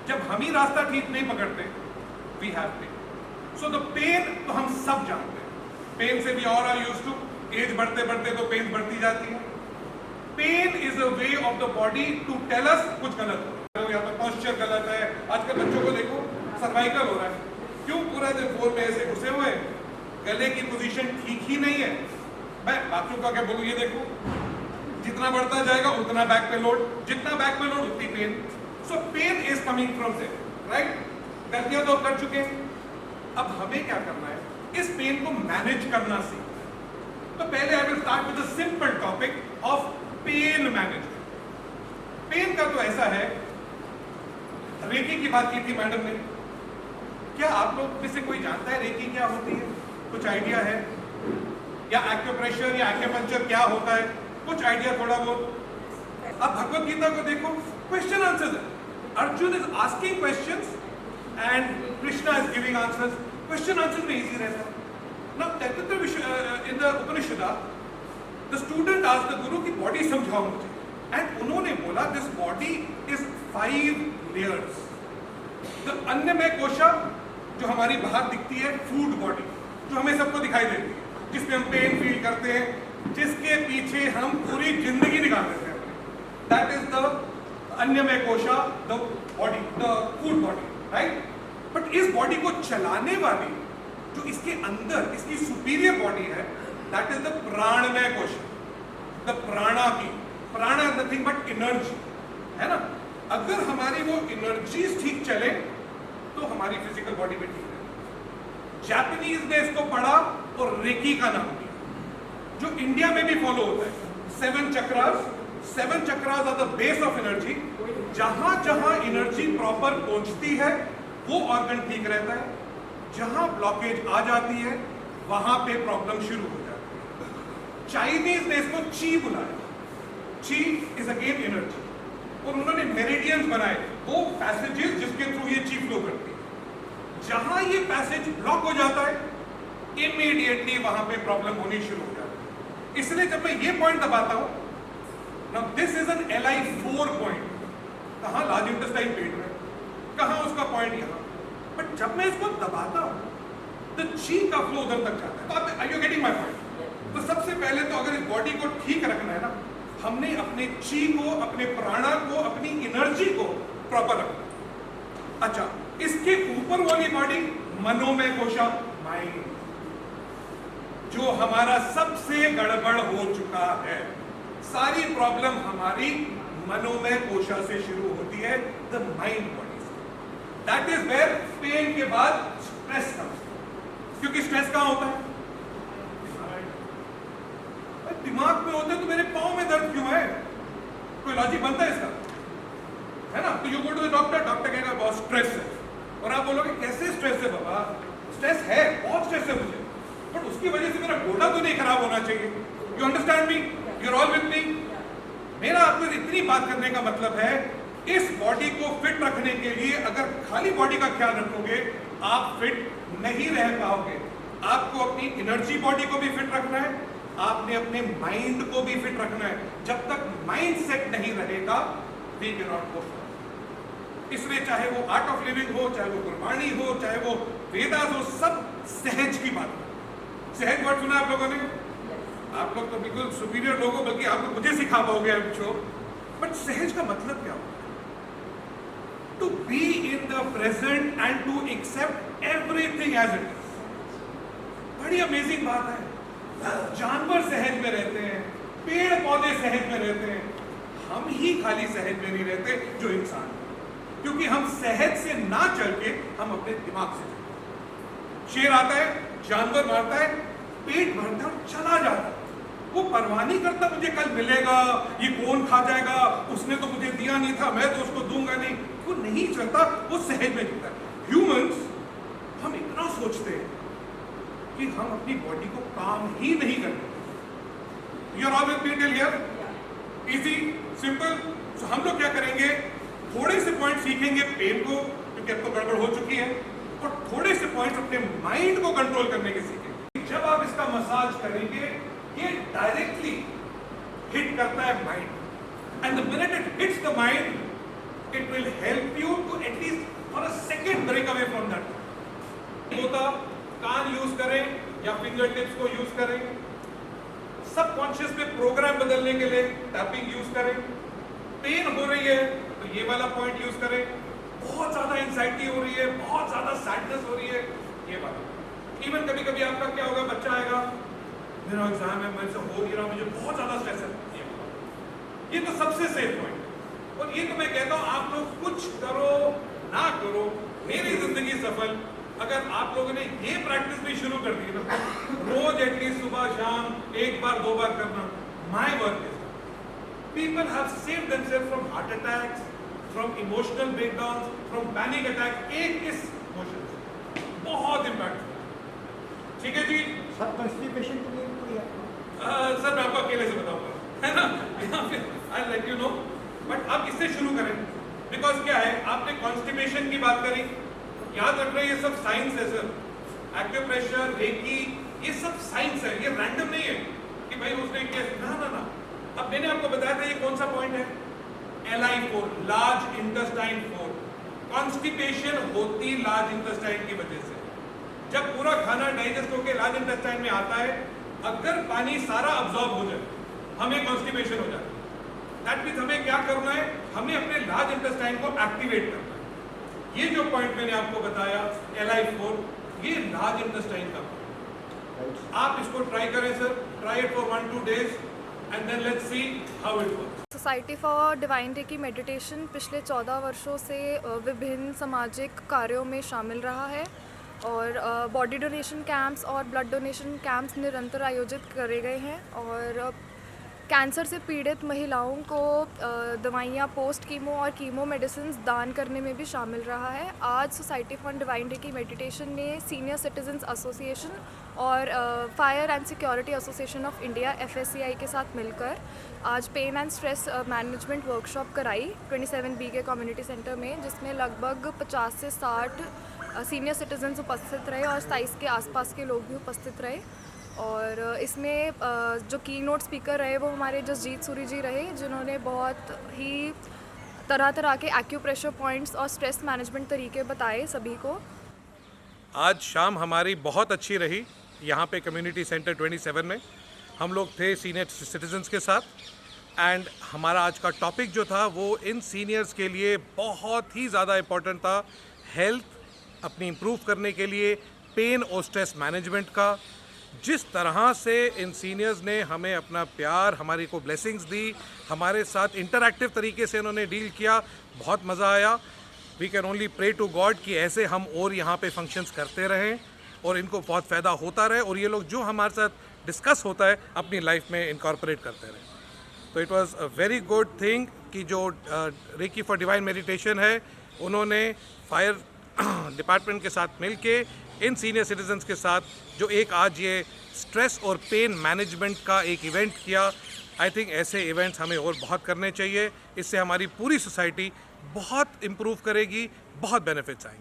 जब हम ही रास्ता ठीक नहीं पकड़ते, we have pain. So the pain तो हम सब जानते हैं, पेन से we all are used to, age बढ़ते बढ़ते तो पेन बढ़ती जाती है। Pain is a way of the body to tell us कुछ गलत हो, या तो पोस्चर गलत है। आजकल बच्चों को देखो सर्वाइकल हो रहा है, क्यों? पूरा दिन फोन में ऐसे घुसे हुए, गले की पोजीशन ठीक ही नहीं है। मैं बाकियों का क्या बोलूं, ये देखो जितना बढ़ता जाएगा उतना बैक पे लोड, जितना बैक पे लोड उतनी pain. So pain is coming from there, right? गलतियां तो कर चुके हैं, अब हमें क्या करना है? इस पेन को मैनेज करना सीखना है। तो पहले I will start with a simple topic of pain management. Pain का तो ऐसा है, रेकी की बात की थी मैडम ने, क्या आप लोग में से कोई जानता है रेकी क्या होती है? कुछ आइडिया है? या एक्यूप्रेशर या एक्यूपंक्चर क्या होता है? कुछ आइडिया थोड़ा बहुत? अब भगवत गीता को देखो, क्वेश्चन आंसर्स है। Arjun is asking questions and Krishna is giving answers. Question answer में इजी रहता है। Now Taittiriya in the Upanishad the student asked the guru की बॉडी समझाओ मुझे, एंड उन्होंने बोला this body is 5 layers. The Annamaya kosha जो हमारी बाहर दिखती है, फूड बॉडी जो हमें सबको दिखाई देती है, जिसमें हम पेन फील करते हैं, जिसके पीछे हम पूरी जिंदगी निकाल देते हैं, that is the Annamaya kosha, the body, the food body, right? But इस बॉडी को चलाने वाली जो इसके अंदर इसकी सुपीरियर बॉडी है, that is the Pranamaya kosha, the prana की। प्राणा नथिंग बट एनर्जी, है ना? अगर हमारी वो एनर्जीज ठीक चले तो हमारी फिजिकल बॉडी भी ठीक है। जापानीज ने इसको पढ़ा और रेकी का नाम दिया, जो इंडिया में भी फॉलो होता है। 7 chakras, 7 chakras are the base of energy. जहां जहां एनर्जी प्रॉपर पहुंचती है वो ऑर्गन ठीक रहता है, जहां ब्लॉकेज आ जाती है वहां पे प्रॉब्लम शुरू हो जाती है। चाइनीज ने इसको ची बुलाया, ची इज अगेन एनर्जी, और उन्होंने मेरिडियंस बनाए, वो पैसेजेस जिसके थ्रू ये ची फ्लो करती है। जहां ये पैसेज ब्लॉक हो जाता है इमीडिएटली वहां पे प्रॉब्लम होनी शुरू हो जाती है। इसलिए जब मैं ये पॉइंट दबाता हूं, now this is an Li4 point, कहां? लार्ज इंटेस्टाइन पेट में, कहां उसका पॉइंट? यहां। बट जब मैं इसको दबाता हूं तो ची का फ्लो उधर तक जाता है। तो आप, are you getting my point? तो सबसे पहले तो अगर इस बॉडी को ठीक रखना है ना, हमने अपने ची को, अपने प्राणा को, अपनी एनर्जी को प्रॉपर रखना है। अच्छा, इसके ऊपर वाली बॉडी मनोमय कोशा, माइंड, जो हमारा सबसे गड़बड़ हो चुका है। सारी प्रॉब्लम हमारी मनोमय कोशा से शुरू होती है, द माइंड बॉडी से। दैट इज वेयर पेन के बाद स्ट्रेस कम्स, क्योंकि स्ट्रेस कहां होता है? दिमाग में होता है। तो मेरे पांव में दर्द क्यों है? कोई लॉजिक बनता है इसका? है ना? तो you go to the doctor, doctor कहेगा बहुत स्ट्रेस है, और आप बोलोगे कैसे स्ट्रेस है बाबा? स्ट्रेस है, बहुत स्ट्रेस है मुझे, बट उसकी वजह से मेरा गोड़ा तो नहीं खराब होना चाहिए। You understand me? You are all with me? मेरा आपको इतनी बात करने का मतलब है, इस बॉडी को फिट रखने के लिए अगर खाली बॉडी का ख्याल रखोगे आप फिट नहीं रह पाओगे। आपको अपनी एनर्जी बॉडी को भी फिट रखना है, आपने अपने माइंड को भी फिट रखना है। जब तक माइंड सेट नहीं रहेगा we can not go forward. इसलिए चाहे वो आर्ट ऑफ लिविंग हो, चाहे वो गुरबाणी हो, चाहे वो वेदास हो, सब सहज की बात है। सहज वर्ड सुना आप लोगों ने? आप लोग तो बिल्कुल सुपीरियर लोग हो, बल्कि आप लोग मुझे सिखा पाओगे आई एम श्योर। बट सहज का मतलब क्या होता है? To be in the present and to accept everything as it is. बड़ी अमेजिंग बात है। जानवर सहज में रहते हैं, पेड़ पौधे सहज में रहते हैं, हम ही खाली सहज में नहीं रहते जो इंसान, क्योंकि हम सहज से ना चल के हम अपने दिमाग से चलते। शेर आता है, जानवर मारता है, पेट भरता है, चला जाता है, वो परवाह नहीं करता मुझे कल मिलेगा, ये कौन खा जाएगा, उसने तो मुझे दिया नहीं था, मैं तो उसको दूंगा नहीं। वो नहीं चलता, वो सहज में जीता है। ह्यूमंस हम इतना सोचते हैं कि हम अपनी बॉडी को काम ही नहीं करते। You are all with me till here? Easy, simple. So हम लोग क्या करेंगे, थोड़े से पॉइंट सीखेंगे पेन को, क्योंकि अब तो गड़बड़ हो चुकी है, और थोड़े से पॉइंट अपने माइंड को कंट्रोल करने के सीखेंगे। जब आप इसका मसाज करेंगे, ये डायरेक्टली हिट करता है mind, and the minute it hits the mind, it will help you to at least for a second break away from that. होता कान यूज करें या फिंगर टिप्स को यूज करें, सबकॉन्शियस में प्रोग्राम बदलने के लिए टैपिंग यूज करें, पेन हो रही है तो ये वाला पॉइंट यूज करें, बहुत ज्यादा एंजाइटी हो रही है, बहुत ज्यादा सैडनेस हो रही है, ये वाला। इवन कभी कभी आपका क्या होगा, बच्चा आएगा, मेरा एग्जाम है, मेरे से हो नहीं रहा, मुझे बहुत ज्यादा स्ट्रेस है, ये तो सबसे सेफ पॉइंट। और ये तो मैं कहता हूं आप लोग कुछ करो ना करो, मेरी जिंदगी सफल अगर आप लोगों ने ये प्रैक्टिस भी शुरू कर दी ना, रोज एटलीस्ट सुबह शाम एक बार दो बार करना, my work is people have saved themselves from heart attacks, from emotional breakdowns, from panic attacks, एक इस मोशन से बहुत इम्पैक्ट। ठीक है जी सर, कॉन्स्टिपेशन के लिए कोई सर मैं आपको अकेले से बताऊंगा, है ना, यहाँ पे I let you know, but आप इससे शुरू करें, बिकॉज क्या है, आपने कॉन्स्टिपेशन की बात करी, याद रख रहे ये सब साइंस है सर, एक्यूप्रेशर, रेकी, ये सब साइंस है, ये रैंडम नहीं है कि भाई उसने किया, ना ना ना। अब मैंने आपको बताया था ये कौन सा पॉइंट है, LI4, लार्ज इंटेस्टाइन 4। कॉन्स्टिपेशन होती लार्ज इंटेस्टाइन की वजह से, जब पूरा खाना डाइजेस्ट होकर लार्ज इंटेस्टाइन में आता है, अगर पानी सारा अब्सॉर्ब हो जाए, हमें कॉन्स्टिपेशन हो जाता है। दैट मीन्स हमें क्या करना है, हमें अपने लार्ज इंटेस्टाइन को एक्टिवेट करना है। ये जो पॉइंट मैंने आपको बताया LI4, ये लार्ज इंटेस्टाइन का पॉइंट, आप इसको ट्राई करें sir, try it for 1-2 days and then let's see how it works. Society for divine reiki meditation पिछले 14 वर्षों से विभिन्न सामाजिक कार्यों में शामिल रहा है और बॉडी डोनेशन कैंप्स और ब्लड डोनेशन कैंप्स निरंतर आयोजित करे गए हैं और कैंसर से पीड़ित महिलाओं को दवाइयाँ पोस्ट कीमो और कीमो मेडिसिन दान करने में भी शामिल रहा है। आज society for divine reiki meditation ने सीनियर सिटीजन्स एसोसिएशन और fire and security association of India FSCI के साथ मिलकर आज pain and stress management workshop कराई 27B के कम्युनिटी सेंटर में, जिसमें लगभग 50 से 60 सीनियर सिटीजन्स उपस्थित रहे और 27 के आसपास के लोग भी उपस्थित रहे। और इसमें जो की नोट स्पीकर रहे वो हमारे जसजीत सूरी जी रहे, जिन्होंने बहुत ही तरह तरह के एक्यूप्रेशर पॉइंट्स और स्ट्रेस मैनेजमेंट तरीके बताए सभी को। आज शाम हमारी बहुत अच्छी रही यहाँ पे कम्युनिटी सेंटर 27 में। हम लोग थे सीनियर सिटीजन्स के साथ एंड हमारा आज का टॉपिक जो था वो इन सीनियर्स के लिए बहुत ही ज़्यादा इम्पोर्टेंट था, हेल्थ अपनी इम्प्रूव करने के लिए, पेन और स्ट्रेस मैनेजमेंट का। जिस तरह से इन सीनियर्स ने हमें अपना प्यार, हमारी को ब्लेसिंग्स दी, हमारे साथ इंटरैक्टिव तरीके से इन्होंने डील किया, बहुत मज़ा आया। We can only pray to God कि ऐसे हम और यहाँ पे फंक्शंस करते रहें और इनको बहुत फ़ायदा होता रहे और ये लोग जो हमारे साथ डिस्कस होता है अपनी लाइफ में इनकॉर्पोरेट करते रहें। तो it was a very good thing कि जो रेकी फॉर डिवाइन मेडिटेशन है उन्होंने फायर डिपार्टमेंट के साथ मिलके इन सीनियर सिटीजन्स के साथ जो एक आज ये स्ट्रेस और पेन मैनेजमेंट का एक इवेंट किया। आई थिंक ऐसे इवेंट्स हमें और बहुत करने चाहिए, इससे हमारी पूरी सोसाइटी बहुत इम्प्रूव करेगी, बहुत बेनिफिट्स आएंगे।